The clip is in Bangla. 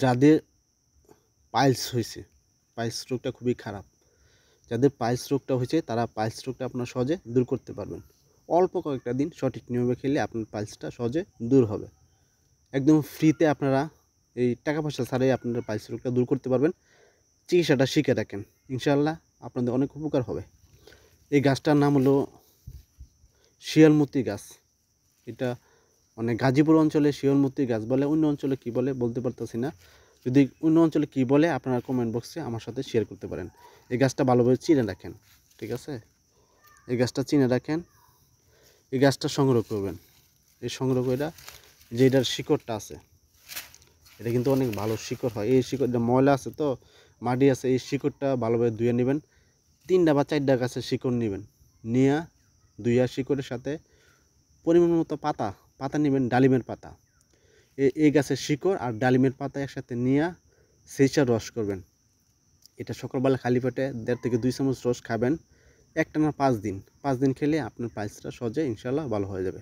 যাদের পাইলস হয়েছে, পাইলস রোগটা খুবই খারাপ, যাদের পাইলস রোগটা হয়েছে তারা পাইলস রোগটা আপনারা সহজে দূর করতে পারবেন। অল্প কয়েকটা দিন সঠিক নিয়মে খেলে আপনার পাইলসটা সহজে দূর হবে। একদম ফ্রিতে আপনারা এই টাকা পয়সা ছাড়াই আপনারা পাইলস রোগটা দূর করতে পারবেন। চিকিৎসাটা শিখে রাখেন, ইনশাআল্লাহ আপনাদের অনেক উপকার হবে। এই গাছটার নাম হলো শিয়ালমতি গাছ। এটা মানে গাজীপুর অঞ্চলে শিয়ালমতি গাছ বলে, অন্য অঞ্চলে কী বলে বলতে পারতেছি না। যদি অন্য অঞ্চলে কী বলে আপনারা কমেন্ট বক্সে আমার সাথে শেয়ার করতে পারেন। এই গাছটা ভালোভাবে চিনে রাখেন, ঠিক আছে? এই গাছটা চিনে রাখেন, এই গাছটা সংগ্রহ করবেন। এই সংগ্রহ করে যে এটার শিকড়টা আছে, এটা কিন্তু অনেক ভালো শিকড় হয়। এই শিকড়টা ময়লা আছে তো, মাটি আছে, এই শিকড়টা ভালোভাবে ধুয়ে নেবেন। 3টা বা 4টা গাছের শিকড় নেবেন, নিয়ে ধুইয়া শিকড়ের সাথে পরিমাণ মতো পাতা নেবেন, ডালিমের পাতা। এই গাছের শিকড় আর ডালিমের পাতা একসাথে নিয়ে সেইটার রস করবেন। এটা সকালবেলা খালি পেটে 1.5 থেকে 2 চামচ রস খাবেন, একটানা 5 দিন। 5 দিন খেলে আপনার পাইলসটা সহজে ইনশাআল্লাহ ভালো হয়ে যাবে।